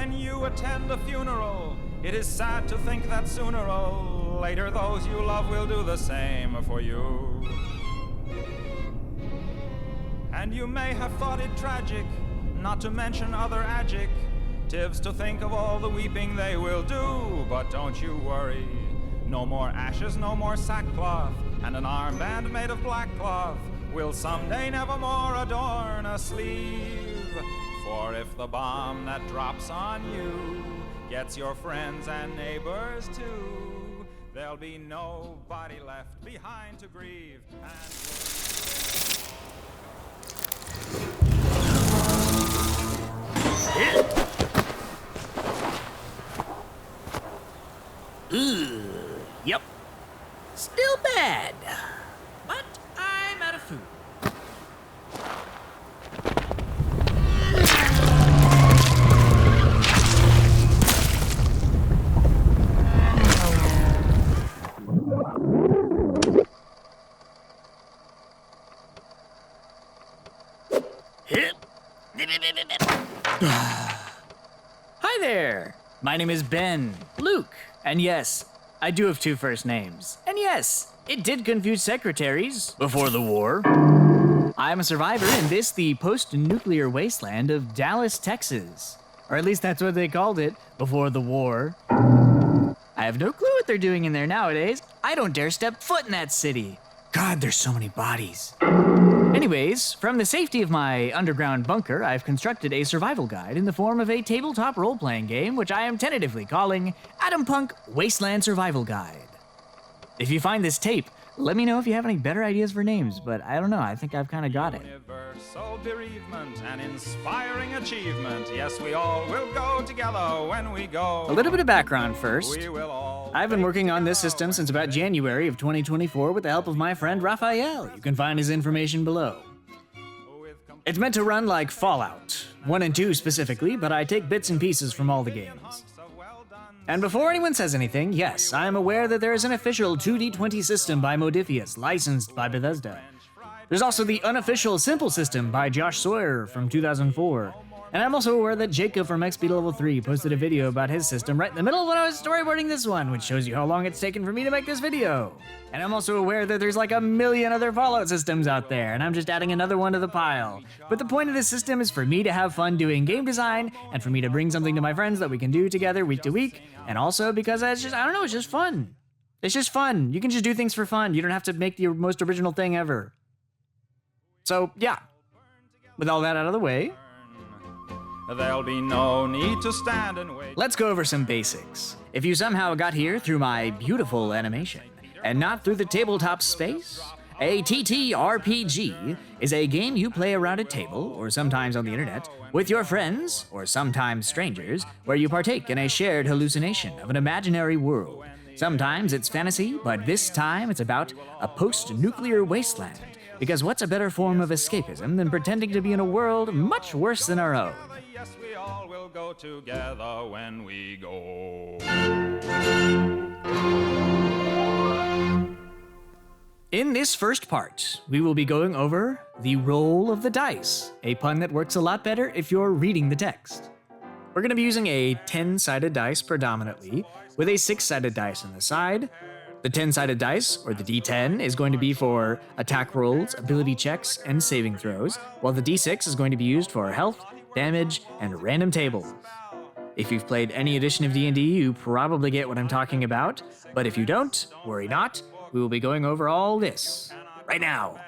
when you attend a funeral, it is sad to think that sooner or later those you love will do the same for you. And you may have thought it tragic, not to mention other adjectives, to think of all the weeping they will do. But don't you worry, no more ashes, no more sackcloth, and an armband made of black cloth will someday nevermore adorn a sleeve. For if the bomb that drops on you gets your friends and neighbors too, there'll be nobody left behind to grieve. Yep. Still bad. But I'm out of food. Hi there! My name is Ben, Luke, and yes, I do have two first names. And yes, it did confuse secretaries before the war. I am a survivor in this, the post-nuclear wasteland of Dallas, Texas. Or at least that's what they called it before the war. I have no clue what they're doing in there nowadays. I don't dare step foot in that city. God, there's so many bodies. Anyways, from the safety of my underground bunker, I've constructed a survival guide in the form of a tabletop role-playing game, which I am tentatively calling Atompunk Wasteland Survival Guide. If you find this tape, let me know if you have any better ideas for names, but I don't know, I think I've kind of got it. Universal bereavement and inspiring achievement. Yes, we all will go together when we go. A little bit of background first. We will all I've been working on this system since about January of 2024 with the help of my friend Rafael. You can find his information below. It's meant to run like Fallout, 1 and 2 specifically, but I take bits and pieces from all the games. And before anyone says anything, yes, I am aware that there is an official 2D20 system by Modifius, licensed by Bethesda. There's also the unofficial Simple system by Josh Sawyer from 2004. And I'm also aware that Jacob from XP Level 3 posted a video about his system right in the middle of when I was storyboarding this one, which shows you how long it's taken for me to make this video. And I'm also aware that there's like a million other Fallout systems out there, and I'm just adding another one to the pile. But the point of this system is for me to have fun doing game design, and for me to bring something to my friends that we can do together week to week, and also because it's just, I don't know, it's just fun. It's just fun. You can just do things for fun. You don't have to make the most original thing ever. So, yeah. With all that out of the way, there'll be no need to stand and wait. let's go over some basics. If you somehow got here through my beautiful animation, and not through the tabletop space, a TTRPG is a game you play around a table, or sometimes on the internet, with your friends, or sometimes strangers, where you partake in a shared hallucination of an imaginary world. Sometimes it's fantasy, but this time it's about a post-nuclear wasteland. Because what's a better form of escapism than pretending to be in a world much worse than our own? Yes, we all will go together when we go. In this first part, we will be going over the roll of the dice, a pun that works a lot better if you're reading the text. We're going to be using a 10-sided dice predominantly, with a 6-sided dice on the side. The 10-sided dice, or the D10, is going to be for attack rolls, ability checks, and saving throws, while the D6 is going to be used for health, damage, and random tables. If you've played any edition of D&D, you probably get what I'm talking about, but if you don't, worry not, we will be going over all this right now.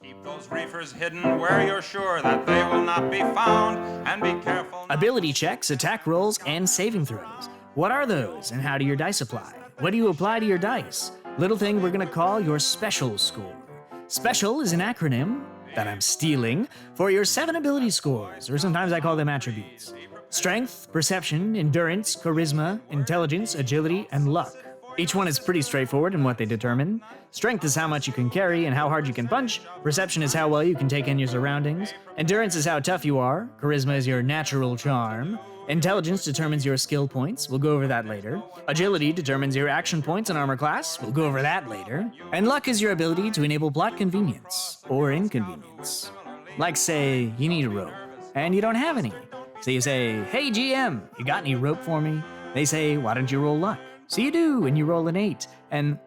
Keep those reefers hidden where you're sure that they will not be found, and be careful. Ability checks, attack rolls, and saving throws. What are those, and how do your dice apply? What do you apply to your dice? Little thing we're gonna call your special score. Special is an acronym that I'm stealing for your 7 ability scores, or sometimes I call them attributes. Strength, perception, endurance, charisma, intelligence, agility, and luck. Each one is pretty straightforward in what they determine. Strength is how much you can carry and how hard you can punch. Perception is how well you can take in your surroundings. Endurance is how tough you are. Charisma is your natural charm. Intelligence determines your skill points. We'll go over that later. Agility determines your action points and armor class. We'll go over that later. And luck is your ability to enable plot convenience or inconvenience. Like, say, you need a rope, and you don't have any. So you say, hey GM, you got any rope for me? They say, why don't you roll luck? So you do, and you roll an 8, and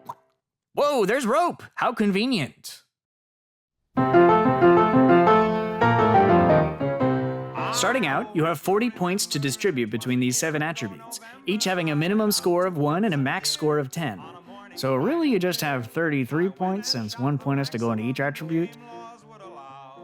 whoa, there's rope! How convenient. Starting out, you have 40 points to distribute between these 7 attributes, each having a minimum score of 1 and a max score of 10. So really you just have 33 points since 1 point has to go into each attribute.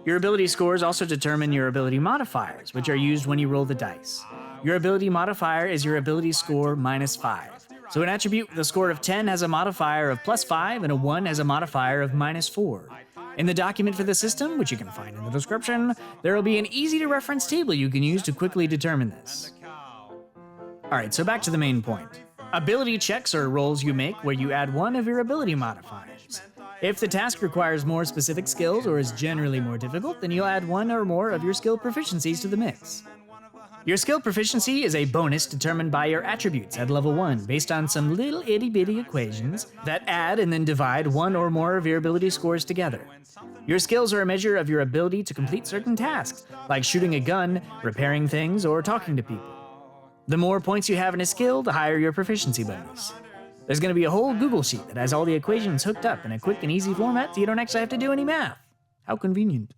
Your ability scores also determine your ability modifiers, which are used when you roll the dice. Your ability modifier is your ability score minus 5. So an attribute with a score of 10 has a modifier of plus 5 and a 1 has a modifier of minus 4. In the document for the system, which you can find in the description, there will be an easy-to-reference table you can use to quickly determine this. Alright, so back to the main point. Ability checks are rolls you make where you add one of your ability modifiers. If the task requires more specific skills or is generally more difficult, then you'll add one or more of your skill proficiencies to the mix. Your skill proficiency is a bonus determined by your attributes at level 1 based on some little itty-bitty equations that add and then divide one or more of your ability scores together. Your skills are a measure of your ability to complete certain tasks, like shooting a gun, repairing things, or talking to people. The more points you have in a skill, the higher your proficiency bonus. There's going to be a whole Google sheet that has all the equations hooked up in a quick and easy format so you don't actually have to do any math. How convenient.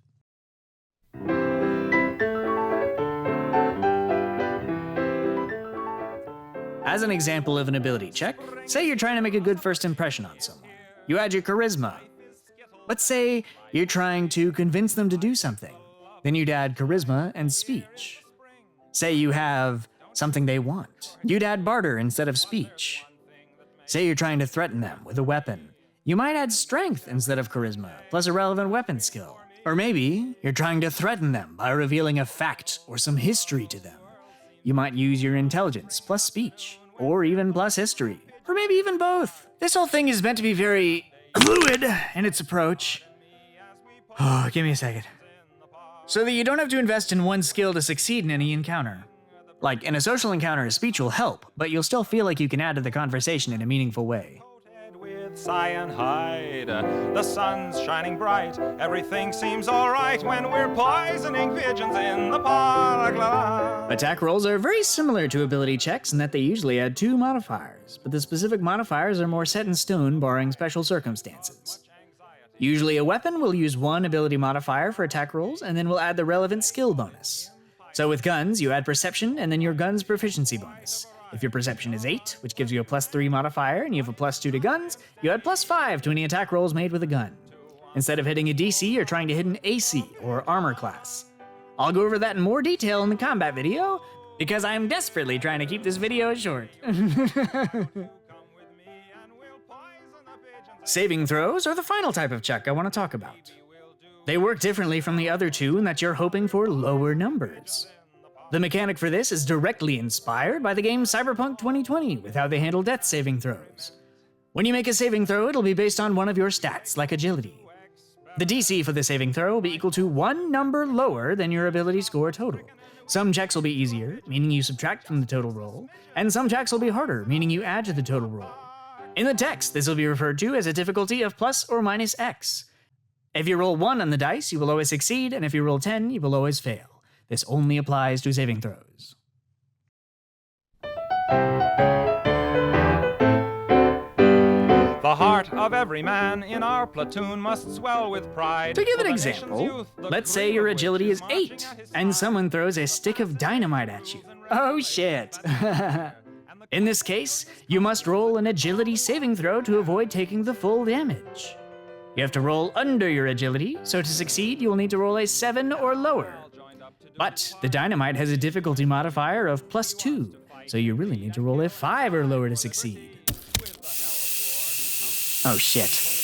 As an example of an ability check, say you're trying to make a good first impression on someone. You add your charisma. Let's say you're trying to convince them to do something. Then you'd add charisma and speech. Say you have something they want. You'd add barter instead of speech. Say you're trying to threaten them with a weapon. You might add strength instead of charisma, plus a relevant weapon skill. Or maybe you're trying to threaten them by revealing a fact or some history to them. You might use your intelligence plus speech, or even plus history, or maybe even both. This whole thing is meant to be very fluid in its approach. Oh, give me a second. So that you don't have to invest in one skill to succeed in any encounter. Like, in a social encounter, speech will help, but you'll still feel like you can add to the conversation in a meaningful way. With cyanide, the sun's shining bright. Everything seems alright when we're poisoning pigeons in the park. Attack rolls are very similar to ability checks in that they usually add 2 modifiers, but the specific modifiers are more set in stone barring special circumstances. Usually a weapon will use 1 ability modifier for attack rolls and then will add the relevant skill bonus. So with guns, you add perception and then your gun's proficiency bonus. If your perception is 8, which gives you a plus 3 modifier, and you have a plus 2 to guns, you add plus 5 to any attack rolls made with a gun. Instead of hitting a DC, you're trying to hit an AC, or armor class. I'll go over that in more detail in the combat video, because I'm desperately trying to keep this video short. Saving throws are the final type of check I want to talk about. They work differently from the other two in that you're hoping for lower numbers. The mechanic for this is directly inspired by the game Cyberpunk 2020 with how they handle death saving throws. When you make a saving throw, it'll be based on one of your stats, like agility. The DC for the saving throw will be equal to 1 number lower than your ability score total. Some checks will be easier, meaning you subtract from the total roll, and some checks will be harder, meaning you add to the total roll. In the text, this will be referred to as a difficulty of plus or minus X. If you roll 1 on the dice, you will always succeed, and if you roll 10, you will always fail. This only applies to saving throws. The heart of every man in our platoon must swell with pride. To give an example, let's say your agility is 8, and someone throws a stick of dynamite at you. Oh shit. In this case, you must roll an agility saving throw to avoid taking the full damage. You have to roll under your agility, so to succeed, you will need to roll a 7 or lower. But the dynamite has a difficulty modifier of plus 2, so you really need to roll a 5 or lower to succeed. Oh shit.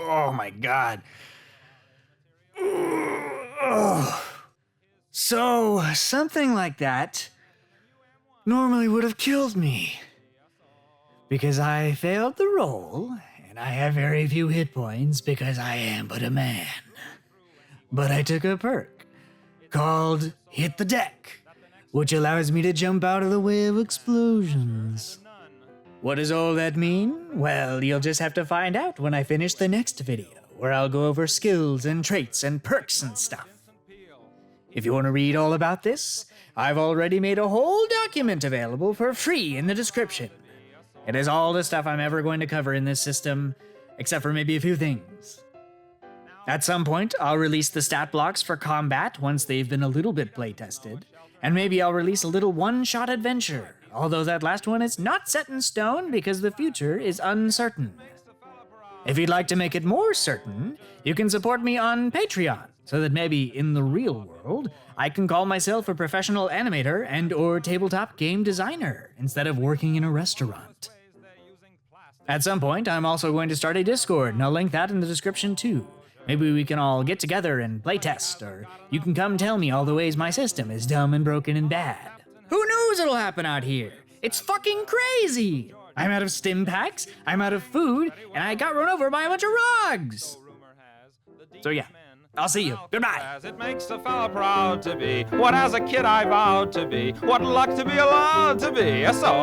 Oh my god. So, something like that normally would have killed me. Because I failed the roll, and I have very few hit points because I am but a man. But I took a perk called Hit the Deck, which allows me to jump out of the way of explosions. What does all that mean? Well, you'll just have to find out when I finish the next video, where I'll go over skills and traits and perks and stuff. If you want to read all about this, I've already made a whole document available for free in the description. It has all the stuff I'm ever going to cover in this system, except for maybe a few things. At some point, I'll release the stat blocks for combat once they've been a little bit playtested, and maybe I'll release a little one-shot adventure, although that last one is not set in stone because the future is uncertain. If you'd like to make it more certain, you can support me on Patreon, so that maybe in the real world, I can call myself a professional animator and/or tabletop game designer instead of working in a restaurant. At some point, I'm also going to start a Discord, and I'll link that in the description too. Maybe we can all get together and playtest, or you can come tell me all the ways my system is dumb and broken and bad. Who knows what'll happen out here? It's fucking crazy! I'm out of stim packs, I'm out of food, and I got run over by a bunch of rugs! So yeah, I'll see you. Goodbye! As it makes a fella proud to be what as a kid I vowed to be. What luck to be allowed to be a soldier.